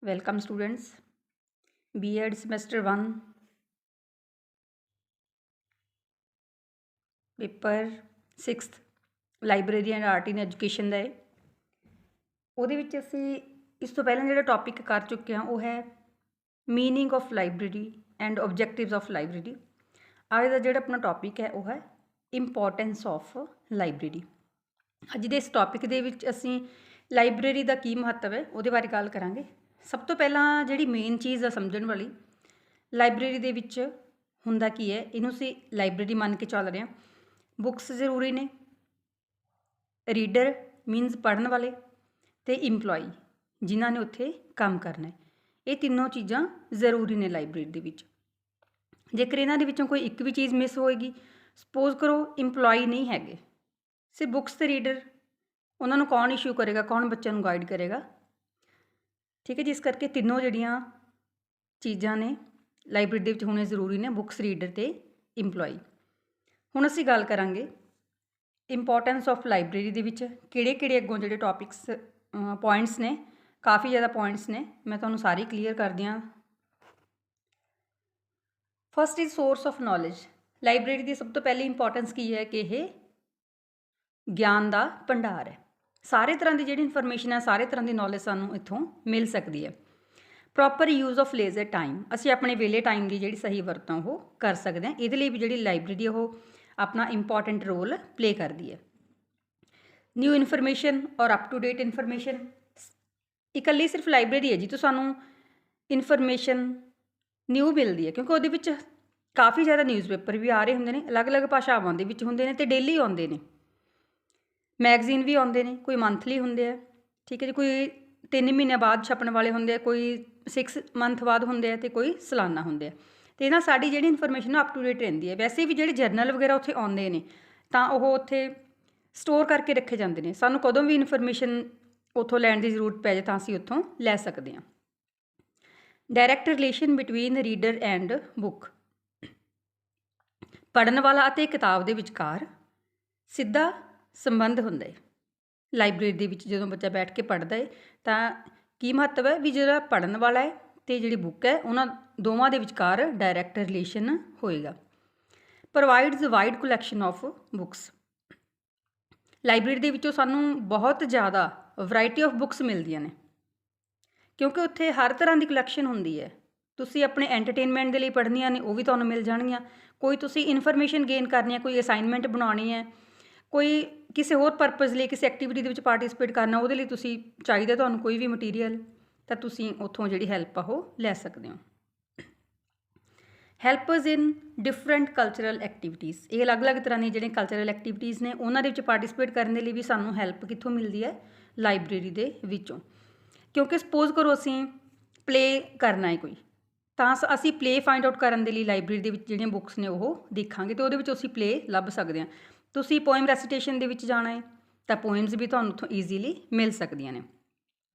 Welcome students. B.Ed semester 1 paper 6th library and art in education ਦਾ ਹੈ। ਉਹਦੇ ਵਿੱਚ ਅਸੀਂ ਇਸ ਤੋਂ ਪਹਿਲਾਂ ਜਿਹੜਾ ਟੌਪਿਕ ਕਰ ਚੁੱਕੇ ਹਾਂ ਉਹ ਹੈ meaning of library and objectives of library. ਅੱਜ ਦਾ ਜਿਹੜਾ ਆਪਣਾ ਟੌਪਿਕ ਹੈ ਉਹ ਹੈ ਇੰਪੋਰਟੈਂਸ ਆਫ ਲਾਇਬ੍ਰੇਰੀ। ਅੱਜ ਦੇ ਇਸ ਟੌਪਿਕ ਦੇ ਵਿੱਚ ਅਸੀਂ ਲਾਇਬ੍ਰੇਰੀ ਦਾ ਕੀ ਮਹੱਤਵ ਹੈ ਉਹਦੇ ਬਾਰੇ ਗੱਲ ਕਰਾਂਗੇ। ਸਭ ਤੋਂ ਪਹਿਲਾਂ ਜਿਹੜੀ ਮੇਨ ਚੀਜ਼ ਆ ਸਮਝਣ ਵਾਲੀ, ਲਾਇਬ੍ਰੇਰੀ ਦੇ ਵਿੱਚ ਹੁੰਦਾ ਕੀ ਹੈ, ਇਹਨੂੰ ਅਸੀਂ ਲਾਇਬ੍ਰੇਰੀ ਮੰਨ ਕੇ ਚੱਲ ਰਹੇ ਹਾਂ। ਬੁੱਕਸ ਜ਼ਰੂਰੀ ਨੇ, ਰੀਡਰ ਮੀਨਸ ਪੜ੍ਹਨ ਵਾਲੇ, ਅਤੇ ਇੰਪਲੋਈ ਜਿਨ੍ਹਾਂ ਨੇ ਉੱਥੇ ਕੰਮ ਕਰਨਾ ਹੈ। ਇਹ ਤਿੰਨੋਂ ਚੀਜ਼ਾਂ ਜ਼ਰੂਰੀ ਨੇ ਲਾਇਬ੍ਰੇਰੀ ਦੇ ਵਿੱਚ। ਜੇਕਰ ਇਹਨਾਂ ਦੇ ਵਿੱਚੋਂ ਕੋਈ ਇੱਕ ਵੀ ਚੀਜ਼ ਮਿਸ ਹੋਏਗੀ, ਸਪੋਜ਼ ਕਰੋ ਇੰਪਲੋਈ ਨਹੀਂ ਹੈਗੇ, ਸਿਰਫ ਬੁੱਕਸ ਅਤੇ ਰੀਡਰ, ਉਹਨਾਂ ਨੂੰ ਕੌਣ ਇਸ਼ੂ ਕਰੇਗਾ, ਕੌਣ ਬੱਚਿਆਂ ਨੂੰ ਗਾਈਡ ਕਰੇਗਾ? ਠੀਕ ਹੈ ਜੀ। ਇਸ ਕਰਕੇ ਤਿੰਨੋਂ ਜਿਹੜੀਆਂ ਚੀਜ਼ਾਂ ਨੇ ਲਾਇਬ੍ਰੇਰੀ ਦੇ ਵਿੱਚ ਹੋਣੇ ਜ਼ਰੂਰੀ ਨੇ, ਬੁੱਕਸ, ਰੀਡਰ ਅਤੇ ਇੰਪਲੋਈ। ਹੁਣ ਅਸੀਂ ਗੱਲ ਕਰਾਂਗੇ ਇੰਪੋਰਟੈਂਸ ਆਫ ਲਾਇਬ੍ਰੇਰੀ ਦੇ ਵਿੱਚ ਕਿਹੜੇ ਅੱਗੋਂ ਜਿਹੜੇ ਟੌਪਿਕਸ ਪੁਆਇੰਟਸ ਨੇ, ਕਾਫੀ ਜ਼ਿਆਦਾ ਪੁਆਇੰਟਸ ਨੇ, ਮੈਂ ਤੁਹਾਨੂੰ ਸਾਰੇ ਕਲੀਅਰ ਕਰਦੀ ਹਾਂ। First is source of knowledge. Library ਦੀ ਸਭ ਤੋਂ ਪਹਿਲੀ ਇੰਪੋਰਟੈਂਸ ਕੀ ਹੈ ਕਿ ਇਹ ਗਿਆਨ ਦਾ ਭੰਡਾਰ ਹੈ। ਸਾਰੇ ਤਰ੍ਹਾਂ ਦੀ ਜਿਹੜੀ ਇਨਫੋਰਮੇਸ਼ਨ ਹੈ, ਸਾਰੇ ਤਰ੍ਹਾਂ ਦੀ ਨੌਲੇਜ ਸਾਨੂੰ ਇੱਥੋਂ ਮਿਲ ਸਕਦੀ ਹੈ। Proper use of leisure time, ਅਸੀਂ ਆਪਣੇ ਵੇਲੇ ਟਾਈਮ ਦੀ ਜਿਹੜੀ ਸਹੀ ਵਰਤੋਂ ਉਹ ਕਰ ਸਕਦੇ ਹਾਂ। ਇਹਦੇ ਲਈ ਵੀ ਜਿਹੜੀ ਲਾਇਬ੍ਰੇਰੀ ਉਹ ਆਪਣਾ ਇੰਪੋਰਟੈਂਟ ਰੋਲ ਪਲੇ ਕਰਦੀ ਹੈ। ਨਿਊ ਇਨਫੋਰਮੇਸ਼ਨ ਔਰ ਅਪ ਟੂ ਡੇਟ ਇਨਫੋਰਮੇਸ਼ਨ, ਇਕੱਲੀ ਸਿਰਫ ਲਾਇਬ੍ਰੇਰੀ ਹੈ ਜੀ ਤੋਂ ਸਾਨੂੰ ਇਨਫੋਰਮੇਸ਼ਨ ਨਿਊ ਮਿਲਦੀ ਹੈ, ਕਿਉਂਕਿ ਉਹਦੇ ਵਿੱਚ ਕਾਫੀ ਜ਼ਿਆਦਾ ਨਿਊਜ਼ਪੇਪਰ ਵੀ ਆ ਰਹੇ ਹੁੰਦੇ ਨੇ, ਅਲੱਗ-ਅਲੱਗ ਭਾਸ਼ਾਵਾਂ ਦੇ ਵਿੱਚ ਹੁੰਦੇ ਨੇ ਅਤੇ ਡੇਲੀ ਆਉਂਦੇ ਨੇ। ਮੈਗਜ਼ੀਨ ਵੀ ਆਉਂਦੇ ਨੇ, ਕੋਈ ਮੰਥਲੀ ਹੁੰਦੇ ਆ, ਠੀਕ ਹੈ ਜੀ, ਕੋਈ 3 ਮਹੀਨਿਆਂ ਬਾਅਦ ਛਪਣ ਵਾਲੇ ਹੁੰਦੇ ਆ, ਕੋਈ 6 ਮੰਥ ਬਾਅਦ ਹੁੰਦੇ ਆ, ਅਤੇ ਕੋਈ ਸਾਲਾਨਾ ਹੁੰਦੇ ਆ। ਅਤੇ ਇਹ ਨਾਲ ਸਾਡੀ ਜਿਹੜੀ ਇਨਫੋਰਮੇਸ਼ਨ ਅਪ ਟੂ ਡੇਟ ਰਹਿੰਦੀ ਹੈ। ਵੈਸੇ ਵੀ ਜਿਹੜੇ ਜਰਨਲ ਵਗੈਰਾ ਉੱਥੇ ਆਉਂਦੇ ਨੇ ਤਾਂ ਉਹ ਉੱਥੇ ਸਟੋਰ ਕਰਕੇ ਰੱਖੇ ਜਾਂਦੇ ਨੇ, ਸਾਨੂੰ ਕਦੋਂ ਵੀ ਇਨਫੋਰਮੇਸ਼ਨ ਉੱਥੋਂ ਲੈਣ ਦੀ ਜ਼ਰੂਰਤ ਪੈ ਜਾਏ ਤਾਂ ਅਸੀਂ ਉੱਥੋਂ ਲੈ ਸਕਦੇ ਹਾਂ। Direct relation between reader and book, ਪੜ੍ਹਨ ਵਾਲਾ ਅਤੇ ਕਿਤਾਬ ਦੇ ਵਿਚਕਾਰ ਸਿੱਧਾ ਸੰਬੰਧ ਹੁੰਦਾ ਹੈ। ਲਾਇਬ੍ਰੇਰੀ ਦੇ ਵਿੱਚ ਜਦੋਂ ਬੱਚਾ ਬੈਠ ਕੇ ਪੜ੍ਹਦਾ ਹੈ ਤਾਂ ਕੀ ਮਹੱਤਵ ਹੈ ਵੀ ਜਿਹੜਾ ਪੜ੍ਹਨ ਵਾਲਾ ਹੈ ਅਤੇ ਜਿਹੜੀ ਬੁੱਕ ਹੈ ਉਹਨਾਂ ਦੋਵਾਂ ਦੇ ਵਿਚਕਾਰ ਡਾਇਰੈਕਟ ਰਿਲੇਸ਼ਨ ਹੋਏਗਾ। Provides wide collection of books, library ਦੇ ਵਿੱਚੋਂ ਸਾਨੂੰ ਬਹੁਤ ਜ਼ਿਆਦਾ ਵਰਾਇਟੀ ਆਫ ਬੁੱਕਸ ਮਿਲਦੀਆਂ ਨੇ, ਕਿਉਂਕਿ ਉੱਥੇ ਹਰ ਤਰ੍ਹਾਂ ਦੀ ਕਲੈਕਸ਼ਨ ਹੁੰਦੀ ਹੈ। ਤੁਸੀਂ ਆਪਣੇ ਐਂਟਰਟੇਨਮੈਂਟ ਦੇ ਲਈ ਪੜ੍ਹਨੀਆਂ ਨੇ ਉਹ ਵੀ ਤੁਹਾਨੂੰ ਮਿਲ ਜਾਣਗੀਆਂ, ਕੋਈ ਤੁਸੀਂ ਇਨਫੋਰਮੇਸ਼ਨ ਗੇਨ ਕਰਨੀ ਹੈ, ਕੋਈ ਅਸਾਈਨਮੈਂਟ ਬਣਾਉਣੀ ਹੈ, ਕੋਈ ਕਿਸੇ ਹੋਰ ਪਰਪਜ਼ ਲਈ ਕਿਸੇ ਐਕਟੀਵਿਟੀ ਦੇ ਵਿੱਚ ਪਾਰਟੀਸਪੇਟ ਕਰਨਾ, ਉਹਦੇ ਲਈ ਤੁਸੀਂ ਚਾਹੀਦਾ ਤੁਹਾਨੂੰ ਕੋਈ ਵੀ ਮਟੀਰੀਅਲ, ਤਾਂ ਤੁਸੀਂ ਉੱਥੋਂ ਜਿਹੜੀ ਹੈਲਪ ਆ ਉਹ ਲੈ ਸਕਦੇ ਹੋ। ਹੈਲਪਰਸ ਇਨ ਡਿਫਰੈਂਟ ਕਲਚਰਲ ਐਕਟੀਵਿਟੀਜ਼, ਇਹ ਅਲੱਗ-ਅਲੱਗ ਤਰ੍ਹਾਂ ਦੀਆਂ ਜਿਹੜੀਆਂ ਕਲਚਰਲ ਐਕਟੀਵਿਟੀਜ਼ ਨੇ ਉਹਨਾਂ ਦੇ ਵਿੱਚ ਪਾਰਟੀਸਪੇਟ ਕਰਨ ਦੇ ਲਈ ਵੀ ਸਾਨੂੰ ਹੈਲਪ ਕਿੱਥੋਂ ਮਿਲਦੀ ਹੈ? ਲਾਇਬ੍ਰੇਰੀ ਦੇ ਵਿੱਚੋਂ। ਕਿਉਂਕਿ ਸਪੋਜ਼ ਕਰੋ ਅਸੀਂ ਪਲੇ ਕਰਨਾ ਹੈ ਕੋਈ, ਤਾਂ ਅਸੀਂ ਪਲੇ ਫਾਈਂਡ ਆਊਟ ਕਰਨ ਦੇ ਲਈ ਲਾਇਬ੍ਰੇਰੀ ਦੇ ਵਿੱਚ ਜਿਹੜੀਆਂ ਬੁੱਕਸ ਨੇ ਉਹ ਦੇਖਾਂਗੇ ਅਤੇ ਉਹਦੇ ਵਿੱਚ ਅਸੀਂ ਪਲੇ ਲੱਭ ਸਕਦੇ ਹਾਂ। ਤੁਸੀਂ ਪੋਇਮ ਰੈਸੀਟੇਸ਼ਨ ਦੇ ਵਿੱਚ ਜਾਣਾ ਹੈ ਤਾਂ ਪੋਇਮਸ ਵੀ ਤੁਹਾਨੂੰ ਉੱਥੋਂ ਈਜ਼ੀਲੀ ਮਿਲ ਸਕਦੀਆਂ ਨੇ।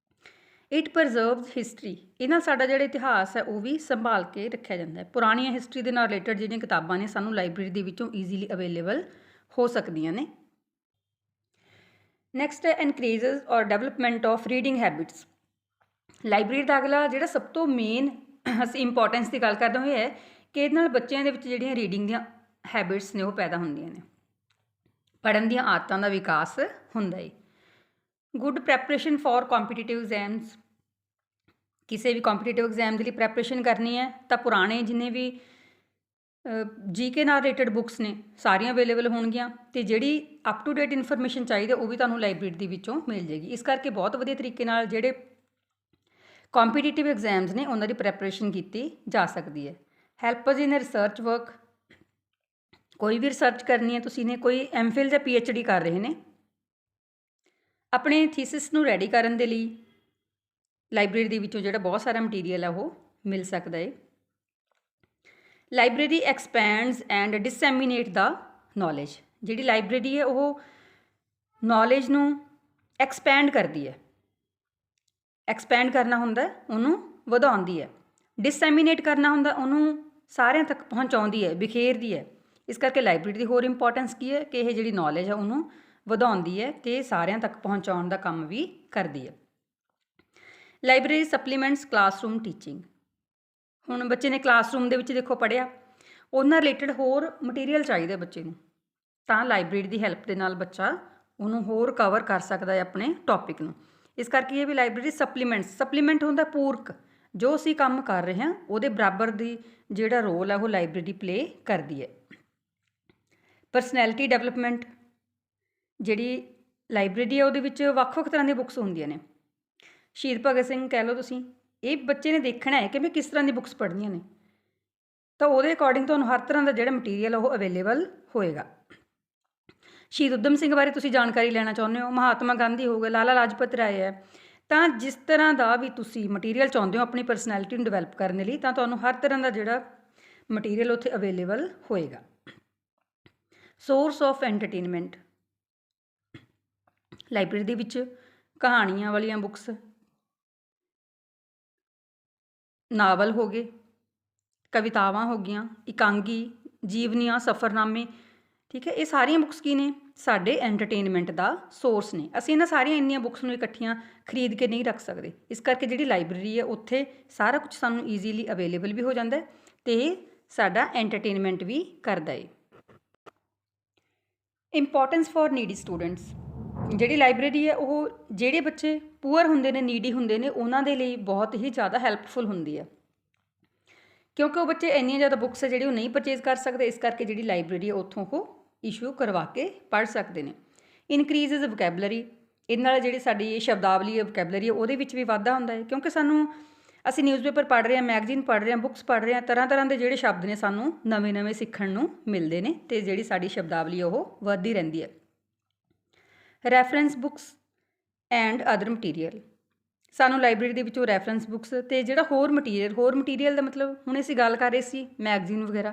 ਇਟ ਪ੍ਰਜ਼ਰਵਸ ਹਿਸਟਰੀ, ਇਹ ਨਾਲ ਸਾਡਾ ਜਿਹੜਾ ਇਤਿਹਾਸ ਹੈ ਉਹ ਵੀ ਸੰਭਾਲ ਕੇ ਰੱਖਿਆ ਜਾਂਦਾ ਹੈ। ਪੁਰਾਣੀਆਂ ਹਿਸਟਰੀ ਦੇ ਨਾਲ ਰਿਲੇਟਡ ਜਿਹੜੀਆਂ ਕਿਤਾਬਾਂ ਨੇ ਸਾਨੂੰ ਲਾਇਬ੍ਰੇਰੀ ਦੇ ਵਿੱਚੋਂ ਈਜ਼ੀਲੀ ਅਵੇਲੇਬਲ ਹੋ ਸਕਦੀਆਂ ਨੇ। ਨੈਕਸਟ ਹੈ ਇਨਕਰੇਜਸ ਔਰ development of reading habits. Library ਦਾ ਅਗਲਾ ਜਿਹੜਾ ਸਭ ਤੋਂ ਮੇਨ ਅਸੀਂ ਇੰਪੋਰਟੈਂਸ ਦੀ ਗੱਲ ਕਰਦੇ ਹੋਏ ਹੈ ਕਿ ਇਹਦੇ ਨਾਲ ਬੱਚਿਆਂ ਦੇ ਵਿੱਚ ਜਿਹੜੀਆਂ ਰੀਡਿੰਗ ਦੀਆਂ ਹੈਬਿਟਸ ਨੇ ਉਹ ਪੈਦਾ ਹੁੰਦੀਆਂ ਨੇ, ਪੜ੍ਹਨ ਦੀਆਂ ਆਦਤਾਂ ਦਾ ਵਿਕਾਸ ਹੁੰਦਾ ਹੈ। Good preparation for competitive exams, ਕਿਸੇ ਵੀ ਕੰਪੀਟੀਟਿਵ ਐਗਜ਼ਾਮ ਦੇ ਲਈ ਪ੍ਰੈਪਰੇਸ਼ਨ ਕਰਨੀ ਹੈ ਤਾਂ ਪੁਰਾਣੇ ਜਿੰਨੇ ਵੀ ਜੀਕੇ ਨਾਲ ਰਿਲੇਟਡ ਬੁੱਕਸ ਨੇ ਸਾਰੀਆਂ ਅਵੇਲੇਬਲ ਹੋਣਗੀਆਂ, ਅਤੇ ਜਿਹੜੀ ਅਪ ਟੂ ਡੇਟ ਇਨਫੋਰਮੇਸ਼ਨ ਚਾਹੀਦੀ ਉਹ ਵੀ ਤੁਹਾਨੂੰ ਲਾਇਬ੍ਰੇਰੀ ਦੇ ਵਿੱਚੋਂ ਮਿਲ ਜਾਏਗੀ। ਇਸ ਕਰਕੇ ਬਹੁਤ ਵਧੀਆ ਤਰੀਕੇ ਨਾਲ ਜਿਹੜੇ ਕੰਪੀਟੀਟਿਵ ਐਗਜ਼ਾਮਸ ਨੇ ਉਹਨਾਂ ਦੀ ਪ੍ਰੈਪਰੇਸ਼ਨ ਕੀਤੀ ਜਾ ਸਕਦੀ ਹੈ। ਹੈਲਪਰਸ ਇਨ ਰਿਸਰਚ ਵਰਕ, ਕੋਈ ਵੀ ਰਿਸਰਚ ਕਰਨੀ ਹੈ ਤੁਸੀਂ ਨੇ, ਕੋਈ ਐਮਫਿਲ ਜਾਂ PhD ਕਰ ਰਹੇ ਨੇ, ਆਪਣੇ ਥੀਸਿਸ ਨੂੰ ਰੈਡੀ ਕਰਨ ਦੇ ਲਈ ਲਾਇਬ੍ਰੇਰੀ ਦੇ ਵਿੱਚੋਂ ਜਿਹੜਾ ਬਹੁਤ ਸਾਰਾ ਮਟੀਰੀਅਲ ਹੈ ਉਹ ਮਿਲ ਸਕਦਾ ਹੈ। ਲਾਇਬ੍ਰੇਰੀ ਐਕਸਪੈਂਡਸ ਐਂਡ ਡਿਸੈਮੀਨੇਟ ਦਾ ਨੌਲੇਜ, ਜਿਹੜੀ ਲਾਇਬ੍ਰੇਰੀ ਹੈ ਉਹ ਨੌਲੇਜ ਨੂੰ ਐਕਸਪੈਂਡ ਕਰਦੀ ਹੈ। ਐਕਸਪੈਂਡ ਕਰਨਾ ਹੁੰਦਾ ਉਹਨੂੰ ਵਧਾਉਂਦੀ ਹੈ, ਡਿਸੈਮੀਨੇਟ ਕਰਨਾ ਹੁੰਦਾ ਉਹਨੂੰ ਸਾਰਿਆਂ ਤੱਕ ਪਹੁੰਚਾਉਂਦੀ ਹੈ, ਬਿਖੇਰਦੀ ਹੈ। ਇਸ ਕਰਕੇ ਲਾਇਬ੍ਰੇਰੀ ਦੀ ਹੋਰ ਇੰਪੋਰਟੈਂਸ ਕੀ ਹੈ ਕਿ ਇਹ ਜਿਹੜੀ ਨੌਲੇਜ ਹੈ ਉਹਨੂੰ ਵਧਾਉਂਦੀ ਹੈ ਅਤੇ ਸਾਰਿਆਂ ਤੱਕ ਪਹੁੰਚਾਉਣ ਦਾ ਕੰਮ ਵੀ ਕਰਦੀ ਹੈ। Library supplements classroom teaching. ਹੁਣ ਬੱਚੇ ਨੇ ਕਲਾਸਰੂਮ ਦੇ ਵਿੱਚ ਦੇਖੋ ਪੜ੍ਹਿਆ, ਉਹਨਾਂ ਰਿਲੇਟਡ ਹੋਰ ਮਟੀਰੀਅਲ ਚਾਹੀਦਾ ਬੱਚੇ ਨੂੰ, ਤਾਂ ਲਾਇਬ੍ਰੇਰੀ ਦੀ ਹੈਲਪ ਦੇ ਨਾਲ ਬੱਚਾ ਉਹਨੂੰ ਹੋਰ ਕਵਰ ਕਰ ਸਕਦਾ ਹੈ ਆਪਣੇ ਟੌਪਿਕ ਨੂੰ। ਇਸ ਕਰਕੇ ਇਹ ਵੀ ਲਾਇਬ੍ਰੇਰੀ ਸਪਲੀਮੈਂਟ ਹੁੰਦਾ ਪੂਰਕ, ਜੋ ਅਸੀਂ ਕੰਮ ਕਰ ਰਹੇ ਹਾਂ ਉਹਦੇ ਬਰਾਬਰ ਦੀ ਜਿਹੜਾ ਰੋਲ ਹੈ ਉਹ ਲਾਇਬ੍ਰੇਰੀ ਪਲੇ ਕਰਦੀ ਹੈ। ਪਰਸਨੈਲਿਟੀ ਡਿਵੈਲਪਮੈਂਟ, ਜਿਹੜੀ ਲਾਇਬ੍ਰੇਰੀ ਹੈ ਉਹਦੇ ਵਿੱਚ ਵੱਖ-ਵੱਖ ਤਰ੍ਹਾਂ ਦੀਆਂ ਬੁੱਕਸ ਹੁੰਦੀਆਂ ਨੇ। ਸ਼ਹੀਦ ਭਗਤ ਸਿੰਘ ਕਹਿ ਲਓ ਤੁਸੀਂ, ਇਹ ਬੱਚੇ ਨੇ ਦੇਖਣਾ ਹੈ ਕਿ ਮੈਂ ਕਿਸ ਤਰ੍ਹਾਂ ਦੀ ਬੁੱਕਸ ਪੜ੍ਹਨੀਆਂ ਨੇ, ਤਾਂ ਉਹਦੇ ਅਕੋਰਡਿੰਗ ਤੁਹਾਨੂੰ ਹਰ ਤਰ੍ਹਾਂ ਦਾ ਜਿਹੜਾ ਮਟੀਰੀਅਲ ਉਹ ਅਵੇਲੇਬਲ ਹੋਏਗਾ। ਸ਼ਹੀਦ ਊਧਮ ਸਿੰਘ ਬਾਰੇ ਤੁਸੀਂ ਜਾਣਕਾਰੀ ਲੈਣਾ ਚਾਹੁੰਦੇ ਹੋ, ਮਹਾਤਮਾ ਗਾਂਧੀ ਹੋ ਗਏ, ਲਾਲਾ ਲਾਜਪਤ ਰਾਏ ਹੈ, ਤਾਂ ਜਿਸ ਤਰ੍ਹਾਂ ਦਾ ਵੀ ਤੁਸੀਂ ਮਟੀਰੀਅਲ ਚਾਹੁੰਦੇ ਹੋ ਆਪਣੀ ਪਰਸਨੈਲਿਟੀ ਨੂੰ ਡਿਵੈਲਪ ਕਰਨ ਦੇ ਲਈ, ਤਾਂ ਤੁਹਾਨੂੰ ਹਰ ਤਰ੍ਹਾਂ ਦਾ ਜਿਹੜਾ ਮਟੀਰੀਅਲ ਉੱਥੇ ਅਵੇਲੇਬਲ ਹੋਏਗਾ। ਸੋਰਸ ਆਫ ਐਂਟਰਟੇਨਮੈਂਟ, ਲਾਇਬ੍ਰੇਰੀ ਦੇ ਵਿੱਚ ਕਹਾਣੀਆਂ ਵਾਲੀਆਂ ਬੁੱਕਸ, ਨਾਵਲ ਹੋ ਗਏ, ਕਵਿਤਾਵਾਂ ਹੋ ਗਈਆਂ, ਇਕਾਂਗੀ, ਜੀਵਨੀਆਂ, ਸਫ਼ਰਨਾਮੇ, ਠੀਕ ਹੈ, ਇਹ ਸਾਰੀਆਂ ਬੁੱਕਸ ਕੀ ਨੇ, ਸਾਡੇ ਐਂਟਰਟੇਨਮੈਂਟ ਦਾ ਸੋਰਸ ਨੇ। ਅਸੀਂ ਇਹਨਾਂ ਸਾਰੀਆਂ ਇੰਨੀਆਂ ਬੁੱਕਸ ਨੂੰ ਇਕੱਠੀਆਂ ਖਰੀਦ ਕੇ ਨਹੀਂ ਰੱਖ ਸਕਦੇ, ਇਸ ਕਰਕੇ ਜਿਹੜੀ ਲਾਇਬ੍ਰੇਰੀ ਹੈ ਉੱਥੇ ਸਾਰਾ ਕੁਝ ਸਾਨੂੰ ਈਜ਼ੀਲੀ ਅਵੇਲੇਬਲ ਵੀ ਹੋ ਜਾਂਦਾ ਹੈ ਅਤੇ ਸਾਡਾ ਐਂਟਰਟੇਨਮੈਂਟ ਵੀ ਕਰਦਾ ਹੈ। ਇੰਪੋਰਟੈਂਸ ਫॉर ਨੀਡੀ ਸਟੂਡੈਂਟਸ, ਜਿਹੜੀ ਲਾਇਬ੍ਰੇਰੀ ਹੈ ਉਹ ਜਿਹੜੇ ਬੱਚੇ ਪੂਅਰ ਹੁੰਦੇ ਨੇ, ਨੀਡੀ ਹੁੰਦੇ ਨੇ, ਉਹਨਾਂ ਦੇ ਲਈ ਬਹੁਤ ਹੀ ਜ਼ਿਆਦਾ ਹੈਲਪਫੁਲ ਹੁੰਦੀ ਹੈ, ਕਿਉਂਕਿ ਉਹ ਬੱਚੇ ਇੰਨੀਆਂ ਜ਼ਿਆਦਾ ਬੁੱਕਸ ਹੈ ਜਿਹੜੀ ਉਹ ਨਹੀਂ ਪਰਚੇਜ਼ ਕਰ ਸਕਦੇ। ਇਸ ਕਰਕੇ ਜਿਹੜੀ ਲਾਇਬ੍ਰੇਰੀ ਹੈ ਉੱਥੋਂ ਉਹ ਇਸ਼ੂ ਕਰਵਾ ਕੇ ਪੜ੍ਹ ਸਕਦੇ ਨੇ। ਇਨਕਰੀਜ਼ਜ਼ ਵੋਕੈਬਲਰੀ, ਇਹਦੇ ਨਾਲ ਜਿਹੜੀ ਸਾਡੀ ਸ਼ਬਦਾਵਲੀ ਹੈ, ਵੋਕੈਬਲਰੀ ਹੈ, ਉਹਦੇ ਵਿੱਚ ਵੀ ਵਾਧਾ ਹੁੰਦਾ ਹੈ, ਕਿਉਂਕਿ ਅਸੀਂ ਨਿਊਜ਼ਪੇਪਰ ਪੜ੍ਹ ਰਹੇ ਹਾਂ, ਮੈਗਜ਼ੀਨ ਪੜ੍ਹ ਰਹੇ ਹਾਂ, ਬੁੱਕਸ ਪੜ੍ਹ ਰਹੇ ਹਾਂ, ਤਰ੍ਹਾਂ ਤਰ੍ਹਾਂ ਦੇ ਜਿਹੜੇ ਸ਼ਬਦ ਨੇ ਸਾਨੂੰ ਨਵੇਂ ਸਿੱਖਣ ਨੂੰ ਮਿਲਦੇ ਨੇ ਅਤੇ ਜਿਹੜੀ ਸਾਡੀ ਸ਼ਬਦਾਵਲੀ ਉਹ ਵੱਧਦੀ ਰਹਿੰਦੀ ਹੈ। Reference books and other material, ਸਾਨੂੰ ਲਾਇਬ੍ਰੇਰੀ ਦੇ ਵਿੱਚੋਂ ਰੈਫਰੈਂਸ ਬੁੱਕਸ ਅਤੇ ਜਿਹੜਾ ਹੋਰ ਮਟੀਰੀਅਲ ਦਾ ਮਤਲਬ ਹੁਣ ਅਸੀਂ ਗੱਲ ਕਰ ਰਹੇ ਸੀ ਮੈਗਜ਼ੀਨ ਵਗੈਰਾ,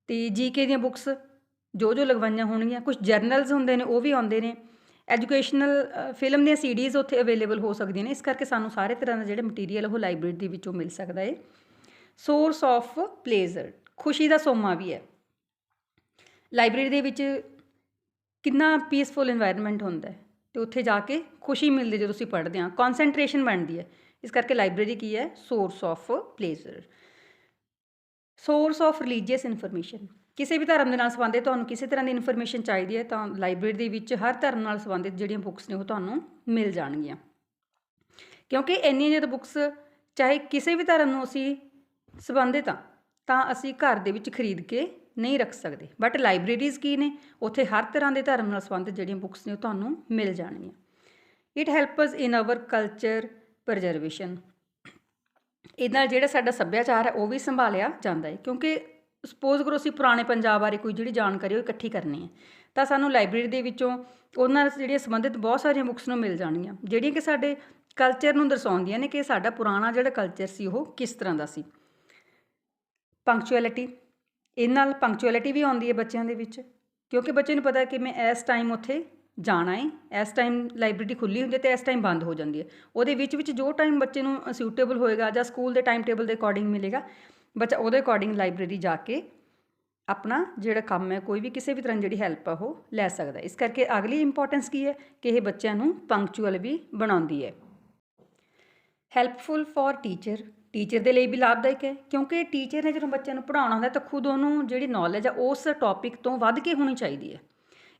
ਅਤੇ GK ਦੀਆਂ ਬੁੱਕਸ ਜੋ ਲਗਵਾਈਆਂ ਹੋਣਗੀਆਂ, ਕੁਛ ਜਰਨਲਸ ਹੁੰਦੇ ਨੇ ਉਹ ਵੀ ਆਉਂਦੇ ਨੇ, ਐਜੂਕੇਸ਼ਨਲ ਫਿਲਮ ਦੀਆਂ CDs ਉੱਥੇ ਅਵੇਲੇਬਲ ਹੋ ਸਕਦੀਆਂ ਨੇ। ਇਸ ਕਰਕੇ ਸਾਨੂੰ ਸਾਰੇ ਤਰ੍ਹਾਂ ਦਾ ਜਿਹੜਾ ਮਟੀਰੀਅਲ ਉਹ ਲਾਇਬ੍ਰੇਰੀ ਦੇ ਵਿੱਚੋਂ ਮਿਲ ਸਕਦਾ ਹੈ। ਸੋਰਸ ਆਫ ਪਲੇਜ਼ਰ, ਖੁਸ਼ੀ ਦਾ ਸੋਮਾ ਵੀ ਹੈ। ਲਾਇਬ੍ਰੇਰੀ ਦੇ ਵਿੱਚ ਕਿੰਨਾ ਪੀਸਫੁਲ ਇਨਵਾਇਰਮੈਂਟ ਹੁੰਦਾ ਹੈ ਅਤੇ ਉੱਥੇ ਜਾ ਕੇ ਖੁਸ਼ੀ ਮਿਲਦੀ ਜਦੋਂ ਅਸੀਂ ਪੜ੍ਹਦੇ ਹਾਂ, ਕੌਨਸੈਂਟਰੇਸ਼ਨ ਬਣਦੀ ਹੈ। ਇਸ ਕਰਕੇ ਲਾਇਬ੍ਰੇਰੀ ਕੀ ਹੈ, source of pleasure. Source of religious information, ਕਿਸੇ ਵੀ ਧਰਮ ਦੇ ਨਾਲ ਸੰਬੰਧਿਤ ਤੁਹਾਨੂੰ ਕਿਸੇ ਤਰ੍ਹਾਂ ਦੀ ਇਨਫੋਰਮੇਸ਼ਨ ਚਾਹੀਦੀ ਹੈ ਤਾਂ ਲਾਇਬ੍ਰੇਰੀ ਦੇ ਵਿੱਚ ਹਰ ਧਰਮ ਨਾਲ ਸੰਬੰਧਿਤ ਜਿਹੜੀਆਂ ਬੁੱਕਸ ਨੇ ਉਹ ਤੁਹਾਨੂੰ ਮਿਲ ਜਾਣਗੀਆਂ, ਕਿਉਂਕਿ ਇੰਨੀਆਂ ਜ਼ਿਆਦਾ ਬੁੱਕਸ ਚਾਹੇ ਕਿਸੇ ਵੀ ਧਰਮ ਨੂੰ ਅਸੀਂ ਸੰਬੰਧਿਤ ਹਾਂ ਤਾਂ ਅਸੀਂ ਘਰ ਦੇ ਵਿੱਚ ਖਰੀਦ ਕੇ ਨਹੀਂ ਰੱਖ ਸਕਦੇ, ਬਟ ਲਾਇਬ੍ਰੇਰੀਜ਼ ਕੀ ਨੇ, ਉੱਥੇ ਹਰ ਤਰ੍ਹਾਂ ਦੇ ਧਰਮ ਨਾਲ ਸੰਬੰਧਿਤ ਜਿਹੜੀਆਂ ਬੁੱਕਸ ਨੇ ਉਹ ਤੁਹਾਨੂੰ ਮਿਲ ਜਾਣਗੀਆਂ। It helps in our culture preservation, ਇਹਦੇ ਨਾਲ ਜਿਹੜਾ ਸਾਡਾ ਸੱਭਿਆਚਾਰ ਹੈ ਉਹ ਵੀ ਸੰਭਾਲਿਆ ਜਾਂਦਾ ਹੈ, ਕਿਉਂਕਿ ਸਪੋਜ਼ ਕਰੋ ਅਸੀਂ ਪੁਰਾਣੇ ਪੰਜਾਬ ਬਾਰੇ ਕੋਈ ਜਿਹੜੀ ਜਾਣਕਾਰੀ ਉਹ ਇਕੱਠੀ ਕਰਨੀ ਹੈ ਤਾਂ ਸਾਨੂੰ ਲਾਇਬ੍ਰੇਰੀ ਦੇ ਵਿੱਚੋਂ ਉਹਨਾਂ ਨਾਲ ਜਿਹੜੀਆਂ ਸੰਬੰਧਿਤ ਬਹੁਤ ਸਾਰੀਆਂ ਬੁੱਕਸ ਨੂੰ ਮਿਲ ਜਾਣਗੀਆਂ, ਜਿਹੜੀਆਂ ਕਿ ਸਾਡੇ ਕਲਚਰ ਨੂੰ ਦਰਸਾਉਂਦੀਆਂ ਨੇ ਕਿ ਸਾਡਾ ਪੁਰਾਣਾ ਜਿਹੜਾ ਕਲਚਰ ਸੀ ਉਹ ਕਿਸ ਤਰ੍ਹਾਂ ਦਾ ਸੀ। ਪੰਕਚੁਅਲਿਟੀ, ਇਹਦੇ ਨਾਲ ਪੰਕਚੁਅਲਿਟੀ ਵੀ ਆਉਂਦੀ ਹੈ ਬੱਚਿਆਂ ਦੇ ਵਿੱਚ, ਕਿਉਂਕਿ ਬੱਚੇ ਨੂੰ ਪਤਾ ਕਿ ਮੈਂ ਇਸ ਟਾਈਮ ਉੱਥੇ ਜਾਣਾ ਹੈ, ਇਸ ਟਾਈਮ ਲਾਇਬ੍ਰੇਰੀ ਖੁੱਲ੍ਹੀ ਹੁੰਦੀ ਹੈ ਅਤੇ ਇਸ ਟਾਈਮ ਬੰਦ ਹੋ ਜਾਂਦੀ ਹੈ। ਉਹਦੇ ਵਿੱਚ ਜੋ ਟਾਈਮ ਬੱਚੇ ਨੂੰ ਸਿਊਟੇਬਲ ਹੋਏਗਾ ਜਾਂ ਸਕੂਲ ਦੇ ਟਾਈਮ ਟੇਬਲ ਦੇ ਅਕੋਰਡਿੰਗ ਮਿਲੇਗਾ, ਬੱਚਾ ਉਹਦੇ ਅਕੋਰਡਿੰਗ ਲਾਇਬ੍ਰੇਰੀ ਜਾ ਕੇ ਆਪਣਾ ਜਿਹੜਾ ਕੰਮ ਹੈ ਕੋਈ ਵੀ ਕਿਸੇ ਵੀ ਤਰ੍ਹਾਂ ਜਿਹੜੀ ਹੈਲਪ ਆ ਉਹ ਲੈ ਸਕਦਾ। ਇਸ ਕਰਕੇ ਅਗਲੀ ਇੰਪੋਰਟੈਂਸ ਕੀ ਹੈ ਕਿ ਇਹ ਬੱਚਿਆਂ ਨੂੰ ਪੰਕਚੁਅਲ ਵੀ ਬਣਾਉਂਦੀ ਹੈ। ਹੈਲਪਫੁਲ ਫॉर ਟੀਚਰ ਦੇ ਲਈ ਵੀ ਲਾਭਦਾਇਕ ਹੈ, ਕਿਉਂਕਿ ਟੀਚਰ ਨੇ ਜਦੋਂ ਬੱਚਿਆਂ ਨੂੰ ਪੜ੍ਹਾਉਣਾ ਹੁੰਦਾ ਤਾਂ ਖੁਦ ਉਹਨੂੰ ਜਿਹੜੀ ਨੌਲੇਜ ਆ ਉਸ ਟੌਪਿਕ ਤੋਂ ਵੱਧ ਕੇ ਹੋਣੀ ਚਾਹੀਦੀ ਹੈ।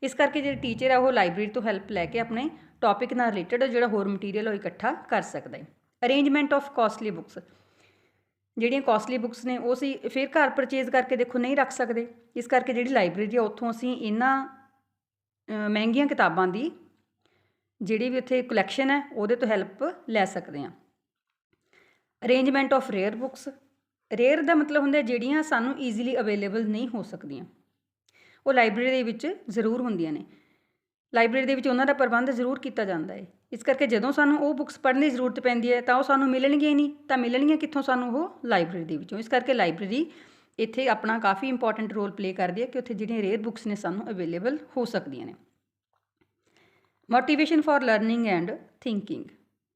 ਇਸ ਕਰਕੇ ਜਿਹੜੇ ਟੀਚਰ ਹੈ ਉਹ ਲਾਇਬ੍ਰੇਰੀ ਤੋਂ ਹੈਲਪ ਲੈ ਕੇ ਆਪਣੇ ਟੌਪਿਕ ਨਾਲ ਰਿਲੇਟਡ ਜਿਹੜਾ ਹੋਰ ਮਟੀਰੀਅਲ ਉਹ ਇਕੱਠਾ ਕਰ ਸਕਦਾ ਹੈ। ਅਰੇਂਜਮੈਂਟ ਆਫ ਕਾਸਟਲੀ ਬੁੱਕਸ, ਜਿਹੜੀਆਂ ਕਾਸਟਲੀ ਬੁੱਕਸ ਨੇ ਉਹ ਅਸੀਂ ਫਿਰ ਘਰ ਪਰਚੇਜ਼ ਕਰਕੇ ਦੇਖੋ ਨਹੀਂ ਰੱਖ ਸਕਦੇ, ਇਸ ਕਰਕੇ ਜਿਹੜੀ ਲਾਇਬ੍ਰੇਰੀ ਆ ਉੱਥੋਂ ਅਸੀਂ ਇਹਨਾਂ ਮਹਿੰਗੀਆਂ ਕਿਤਾਬਾਂ ਦੀ ਜਿਹੜੀ ਵੀ ਉੱਥੇ ਕਲੈਕਸ਼ਨ ਹੈ ਉਹਦੇ ਤੋਂ ਹੈਲਪ ਲੈ ਸਕਦੇ ਹਾਂ। Arrangement of rare books, rare ਦਾ ਮਤਲਬ ਹੁੰਦਾ ਜਿਹੜੀਆਂ ਸਾਨੂੰ ਈਜ਼ੀਲੀ ਅਵੇਲੇਬਲ ਨਹੀਂ ਹੋ ਸਕਦੀਆਂ, ਉਹ ਲਾਇਬ੍ਰੇਰੀ ਦੇ ਵਿੱਚ ਜ਼ਰੂਰ ਹੁੰਦੀਆਂ ਨੇ। ਲਾਇਬ੍ਰੇਰੀ ਦੇ ਵਿੱਚ ਉਹਨਾਂ ਦਾ ਪ੍ਰਬੰਧ ਜ਼ਰੂਰ ਕੀਤਾ ਜਾਂਦਾ ਹੈ, ਇਸ ਕਰਕੇ ਜਦੋਂ ਸਾਨੂੰ ਉਹ ਬੁੱਕਸ ਪੜ੍ਹਨ ਦੀ ਜ਼ਰੂਰਤ ਪੈਂਦੀ ਹੈ ਤਾਂ ਉਹ ਸਾਨੂੰ ਮਿਲਣਗੀਆਂ ਹੀ ਨਹੀਂ, ਤਾਂ ਮਿਲਣਗੀਆਂ ਕਿੱਥੋਂ ਸਾਨੂੰ, ਉਹ ਲਾਇਬ੍ਰੇਰੀ ਦੇ ਵਿੱਚੋਂ। ਇਸ ਕਰਕੇ ਲਾਇਬ੍ਰੇਰੀ ਇੱਥੇ ਆਪਣਾ ਕਾਫੀ ਇੰਪੋਰਟੈਂਟ ਰੋਲ ਪਲੇ ਕਰਦੀ ਹੈ ਕਿ ਉੱਥੇ ਜਿਹੜੀਆਂ ਰੇਅਰ ਬੁੱਕਸ ਨੇ ਸਾਨੂੰ ਅਵੇਲੇਬਲ ਹੋ ਸਕਦੀਆਂ ਨੇ। Motivation for learning and thinking,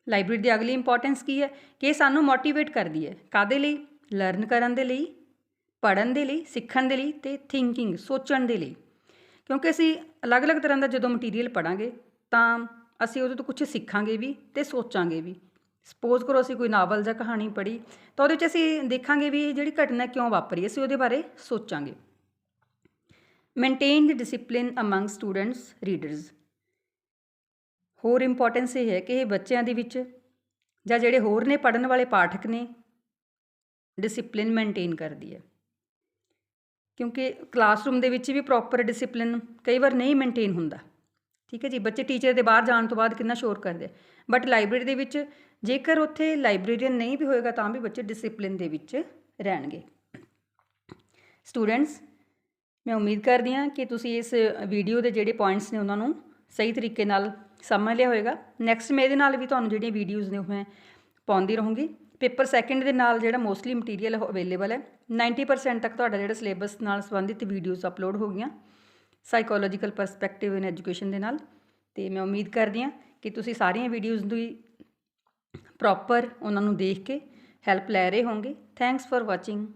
library ਦੀ ਅਗਲੀ ਇੰਪੋਰਟੈਂਸ ਕੀ ਹੈ ਕਿ ਇਹ ਸਾਨੂੰ ਮੋਟੀਵੇਟ ਕਰਦੀ ਹੈ, ਕਾਹਦੇ ਲਈ, ਲਰਨ ਕਰਨ ਦੇ ਲਈ, ਪੜ੍ਹਨ ਦੇ ਲਈ, ਸਿੱਖਣ ਦੇ ਲਈ ਅਤੇ ਥਿੰਕਿੰਗ ਸੋਚਣ ਦੇ ਲਈ, ਕਿਉਂਕਿ ਅਸੀਂ ਅਲੱਗ-ਅਲੱਗ ਤਰ੍ਹਾਂ ਦਾ ਜਦੋਂ ਮਟੀਰੀਅਲ ਪੜ੍ਹਾਂਗੇ ਤਾਂ ਅਸੀਂ ਉਹਦੇ ਤੋਂ ਕੁਛ ਸਿੱਖਾਂਗੇ ਵੀ ਅਤੇ ਸੋਚਾਂਗੇ ਵੀ ਸਪੋਜ਼ ਕਰੋ ਅਸੀਂ ਕੋਈ ਨਾਵਲ ਜਾਂ ਕਹਾਣੀ ਪੜ੍ਹੀ ਤਾਂ ਉਹਦੇ ਵਿੱਚ ਅਸੀਂ ਦੇਖਾਂਗੇ ਵੀ ਇਹ ਜਿਹੜੀ ਘਟਨਾ ਕਿਉਂ ਵਾਪਰੀ, ਅਸੀਂ ਉਹਦੇ ਬਾਰੇ ਸੋਚਾਂਗੇ। ਮੇਨਟੇਨ ਦ ਡਿਸਿਪਲਿਨ ਅਮੰਗ ਸਟੂਡੈਂਟਸ ਰੀਡਰਸ। ਹੋਰ ਇੰਪੋਰਟੈਂਸ ਇਹ ਹੈ ਕਿ ਇਹ ਬੱਚਿਆਂ ਦੇ ਵਿੱਚ ਜਾਂ ਜਿਹੜੇ ਹੋਰ ਨੇ ਪੜ੍ਹਨ ਵਾਲੇ ਪਾਠਕ ਨੇ ਡਿਸਿਪਲਿਨ ਮੇਨਟੇਨ ਕਰਦੀ ਹੈ, ਕਿਉਂਕਿ ਕਲਾਸਰੂਮ ਦੇ ਵਿੱਚ ਵੀ ਪ੍ਰੋਪਰ ਡਿਸਿਪਲਿਨ ਕਈ ਵਾਰ ਨਹੀਂ ਮੇਨਟੇਨ ਹੁੰਦਾ। ਠੀਕ ਹੈ ਜੀ, ਬੱਚੇ ਟੀਚਰ ਦੇ ਬਾਹਰ ਜਾਣ ਤੋਂ ਬਾਅਦ ਕਿੰਨਾ ਸ਼ੋਰ ਕਰਦੇ ਆ, ਬਟ ਲਾਇਬ੍ਰੇਰੀ ਦੇ ਵਿੱਚ ਜੇਕਰ ਉੱਥੇ ਲਾਇਬ੍ਰੇਰੀਅਨ ਨਹੀਂ ਵੀ ਹੋਏਗਾ ਤਾਂ ਵੀ ਬੱਚੇ ਡਿਸਿਪਲਿਨ ਦੇ ਵਿੱਚ ਰਹਿਣਗੇ। ਸਟੂਡੈਂਟਸ, ਮੈਂ ਉਮੀਦ ਕਰਦੀ ਹਾਂ ਕਿ ਤੁਸੀਂ ਇਸ ਵੀਡੀਓ ਦੇ ਜਿਹੜੇ ਪੁਆਇੰਟਸ ਨੇ ਉਹਨਾਂ ਨੂੰ ਸਹੀ ਤਰੀਕੇ ਨਾਲ ਸਮਝ ਲਿਆ ਹੋਏਗਾ। ਨੈਕਸਟ ਮੈਂ ਇਹਦੇ ਨਾਲ ਵੀ ਤੁਹਾਨੂੰ ਜਿਹੜੀਆਂ ਵੀਡੀਓਜ਼ ਨੇ ਉਹ ਮੈਂ ਪਾਉਂਦੀ ਰਹੂੰਗੀ। ਪੇਪਰ ਸੈਕਿੰਡ ਦੇ ਨਾਲ ਜਿਹੜਾ ਮੋਸਟਲੀ ਮਟੀਰੀਅਲ ਅਵੇਲੇਬਲ ਹੈ, 90% ਤੱਕ ਤੁਹਾਡਾ ਜਿਹੜਾ ਸਿਲੇਬਸ ਨਾਲ ਸੰਬੰਧਿਤ ਵੀਡੀਓਜ਼ ਅਪਲੋਡ ਹੋ ਗਈਆਂ ਸਾਈਕੋਲੋਜੀਕਲ ਪਰਸਪੈਕਟਿਵ ਇਨ ਐਜੂਕੇਸ਼ਨ ਦੇ ਨਾਲ। ਅਤੇ ਮੈਂ ਉਮੀਦ ਕਰਦੀ ਹਾਂ ਕਿ ਤੁਸੀਂ ਸਾਰੀਆਂ ਵੀਡੀਓਜ਼ ਦੀ ਪ੍ਰੋਪਰ ਉਹਨਾਂ ਨੂੰ ਦੇਖ ਕੇ ਹੈਲਪ ਲੈ ਰਹੇ ਹੋਵੋਗੇ। Thanks for watching.